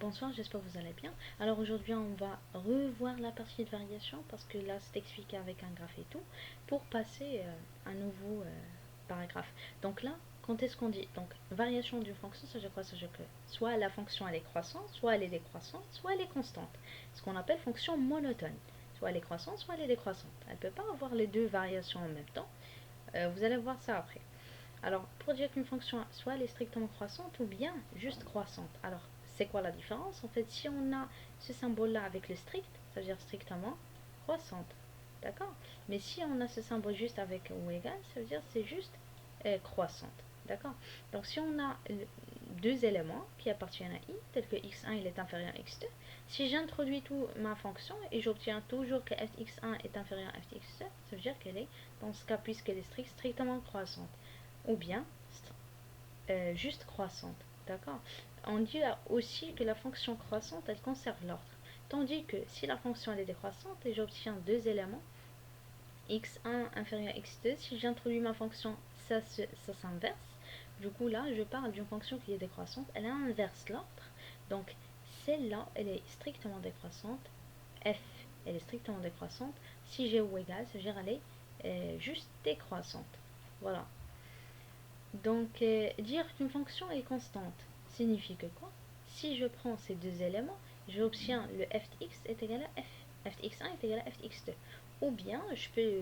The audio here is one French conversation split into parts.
Bonsoir, j'espère que vous allez bien. Alors aujourd'hui, on va revoir la partie de variation parce que là, c'est expliqué avec un graphe et tout pour passer à un nouveau paragraphe. Donc là, quand est-ce qu'on dit donc variation d'une fonction, ça veut dire quoi? Ça veut dire que soit la fonction elle est croissante, soit elle est décroissante, soit elle est constante. Ce qu'on appelle fonction monotone. Soit elle est croissante, soit elle est décroissante. Elle ne peut pas avoir les deux variations en même temps. Vous allez voir ça après. Alors, pour dire qu'une fonction, soit elle est strictement croissante ou bien juste croissante. Alors, c'est quoi la différence? En fait, si on a ce symbole-là avec le strict, ça veut dire strictement croissante. D'accord? Mais si on a ce symbole juste avec ou égal, ça veut dire c'est juste croissante. D'accord? Donc, si on a deux éléments qui appartiennent à i, tel que x1 il est inférieur à x2, si j'introduis tout ma fonction et j'obtiens toujours que fx1 est inférieur à fx2, ça veut dire qu'elle est, dans ce cas, puisqu'elle est stricte, strictement croissante ou bien juste croissante. D'accord? On dit aussi que la fonction croissante, elle conserve l'ordre. Tandis que si la fonction elle est décroissante et j'obtiens deux éléments, x1 inférieur à x2, si j'introduis ma fonction, ça s'inverse. Du coup, là, je parle d'une fonction qui est décroissante. Elle inverse l'ordre. Donc, celle-là, elle est strictement décroissante. F, elle est strictement décroissante. Si j'ai ou égal, ça veut dire elle est juste décroissante. Voilà. Donc, dire qu'une fonction est constante signifie que quoi? Si je prends ces deux éléments, j'obtiens le f de x est égal à f. F de x1 est égal à f de x2. Ou bien, je peux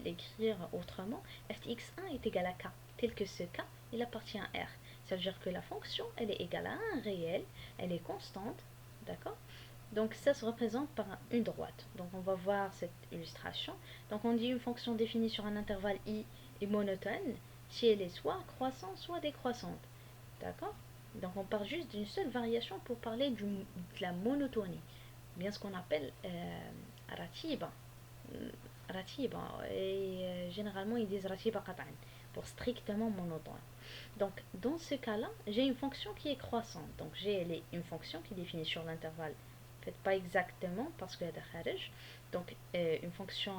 l'écrire autrement, f de x1 est égal à k, tel que ce k, il appartient à R. Ça veut dire que la fonction, elle est égale à un réel, elle est constante, d'accord? Donc ça se représente par une droite. Donc on va voir cette illustration. Donc on dit une fonction définie sur un intervalle i est monotone si elle est soit croissante, soit décroissante. D'accord? Donc on part juste d'une seule variation pour parler de la monotonie. Bien ce qu'on appelle ratiba. Ratiba. Et généralement ils disent ratiba qat'an pour strictement monotone. Donc dans ce cas-là, j'ai une fonction qui est croissante. Donc j'ai une fonction qui est définie sur l'intervalle. Peut-être pas exactement parce qu'elle est kharij. Donc une fonction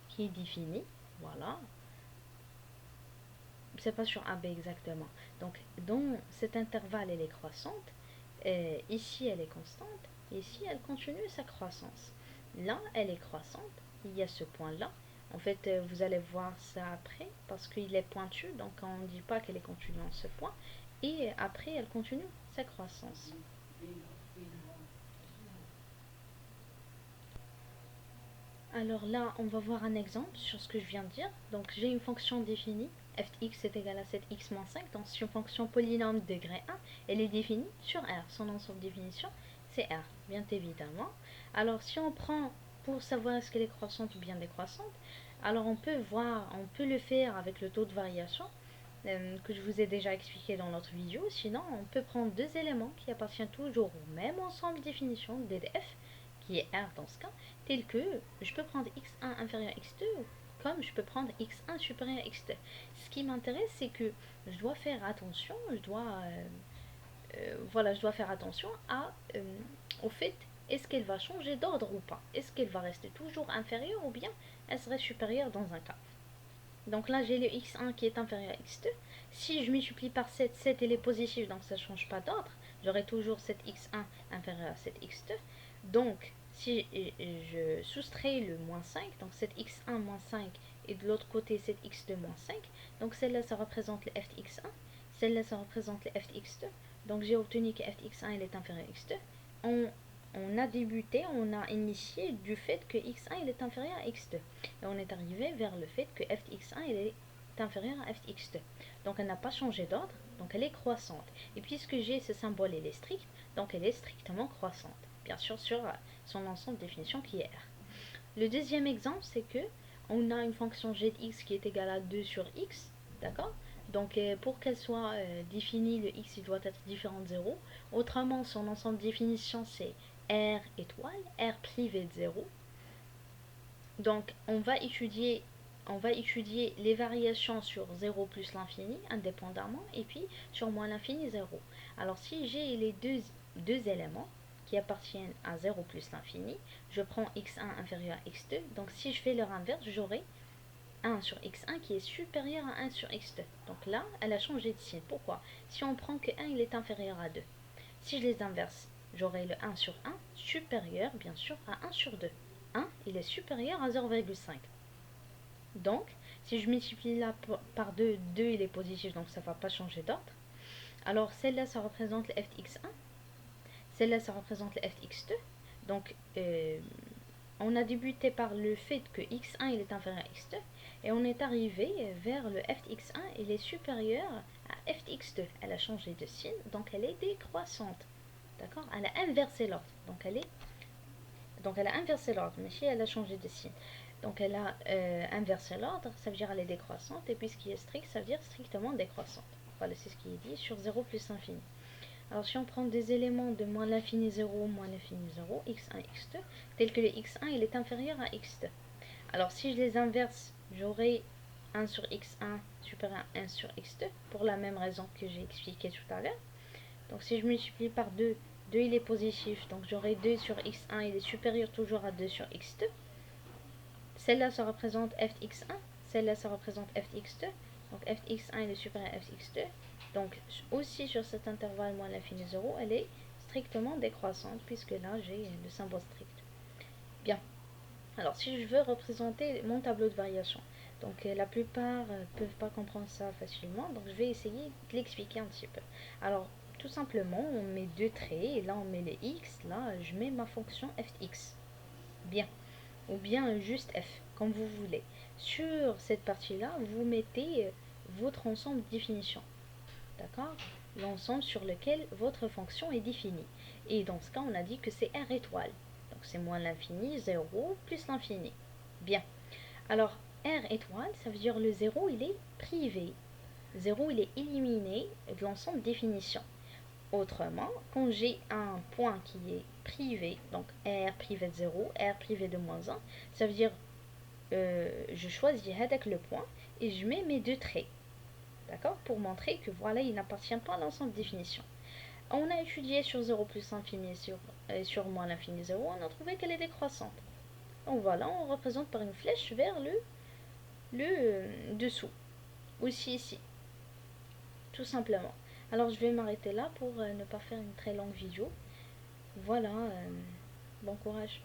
qui est définie. Voilà, c'est pas sur AB exactement. Donc, dans cet intervalle, elle est croissante. Ici, elle est constante. Ici, elle continue sa croissance. Là, elle est croissante. Il y a ce point-là. En fait, vous allez voir ça après parce qu'il est pointu. Donc, on ne dit pas qu'elle est continue en ce point. Et après, elle continue sa croissance. Alors là, on va voir un exemple sur ce que je viens de dire. Donc j'ai une fonction définie, f de x est égal à 7x-5. Donc c'est une fonction polynôme degré 1. Elle est définie sur R. Son ensemble de définition, c'est R, bien évidemment. Alors si on prend pour savoir est-ce qu'elle est croissante ou bien décroissante, alors on peut voir, on peut le faire avec le taux de variation que je vous ai déjà expliqué dans l'autre vidéo. Sinon, on peut prendre deux éléments qui appartiennent toujours au même ensemble de définition d'EDF, qui est R dans ce cas, tel que je peux prendre x1 inférieur à x2 comme je peux prendre x1 supérieur à x2. Ce qui m'intéresse, c'est que je dois faire attention, voilà, je dois faire attention au fait est-ce qu'elle va changer d'ordre ou pas. Est-ce qu'elle va rester toujours inférieure ou bien elle serait supérieure dans un cas. Donc là, j'ai le x1 qui est inférieur à x2. Si je multiplie par 7, 7 il est positif, donc ça ne change pas d'ordre. J'aurai toujours 7x1 inférieur à 7x2. Donc, si je soustrais le moins 5, donc 7x1 moins 5, et de l'autre côté 7x2 moins 5, donc celle-là, ça représente le f de x1. Celle-là, ça représente le f de x2. Donc j'ai obtenu que f de x1 il est inférieur à x2. On a débuté, on a initié du fait que x1 il est inférieur à x2. Et on est arrivé vers le fait que f de x1 il est inférieur à f de x2. Donc elle n'a pas changé d'ordre, donc elle est croissante. Et puisque j'ai ce symbole, il est strict, donc elle est strictement croissante. Bien sûr sur son ensemble de définition qui est R. Le deuxième exemple, c'est que on a une fonction g de x qui est égale à 2 sur x, d'accord? Donc pour qu'elle soit définie, le x il doit être différent de 0. Autrement, son ensemble de définition, c'est R étoile, R privé de 0. Donc on va étudier les variations sur 0 plus l'infini indépendamment et puis sur moins l'infini 0. Alors si j'ai les deux éléments qui appartiennent à 0 plus l'infini, je prends x1 inférieur à x2. Donc si je fais leur inverse, j'aurai 1 sur x1 qui est supérieur à 1 sur x2. Donc là, elle a changé de signe. Pourquoi? Si on prend que 1 il est inférieur à 2. Si je les inverse, j'aurai le 1 sur 1 supérieur, bien sûr, à 1 sur 2. 1, il est supérieur à 0,5. Donc, si je multiplie là par 2, 2 il est positif, donc ça ne va pas changer d'ordre. Alors, celle-là, ça représente le f de x1. Celle-là, ça représente le f de x2. Donc, on a débuté par le fait que x1 il est inférieur à x2 et on est arrivé vers le f de x1 il est supérieur à f de x2. Elle a changé de signe, donc elle est décroissante. D'accord? Elle a inversé l'ordre. Donc elle a inversé l'ordre, mais si elle a changé de signe. Donc elle a inversé l'ordre, ça veut dire elle est décroissante, et puis ce qui est strict, ça veut dire strictement décroissante. Voilà, c'est ce qui est dit sur 0 plus l'infini. Alors si on prend des éléments de moins l'infini 0, moins l'infini 0, x1, x2, tel que le x1 il est inférieur à x2. Alors si je les inverse, j'aurai 1 sur x1 supérieur à 1 sur x2, pour la même raison que j'ai expliqué tout à l'heure. Donc si je multiplie par 2, 2 il est positif, donc j'aurai 2 sur x1, il est supérieur toujours à 2 sur x2. Celle-là, ça représente f de x1, celle-là, ça représente f de x2. Donc f de x1 il est supérieur à f de x2. Donc aussi sur cet intervalle moins l'infini 0, elle est strictement décroissante, puisque là j'ai le symbole strict. Bien. Alors si je veux représenter mon tableau de variation, donc la plupart ne peuvent pas comprendre ça facilement, donc je vais essayer de l'expliquer un petit peu. Alors tout simplement, on met deux traits, et là on met les x, là je mets ma fonction f de x. Bien. Ou bien juste f, comme vous voulez. Sur cette partie-là, vous mettez votre ensemble de définitions. D'accord? L'ensemble sur lequel votre fonction est définie. Et dans ce cas, on a dit que c'est R étoile. Donc c'est moins l'infini, 0 plus l'infini. Bien. Alors, R étoile, ça veut dire le 0, il est privé. 0, il est éliminé de l'ensemble de définition. Autrement, quand j'ai un point qui est privé, donc R privé de 0, R privé de moins 1, ça veut dire je choisis avec le point et je mets mes deux traits. D'accord? Pour montrer que voilà, il n'appartient pas à l'ensemble de définition. On a étudié sur 0 plus l'infini sur moins l'infini 0, on a trouvé qu'elle est décroissante. Donc voilà, on représente par une flèche vers le dessous. Aussi ici. Tout simplement. Alors je vais m'arrêter là pour ne pas faire une très longue vidéo. Voilà, bon courage.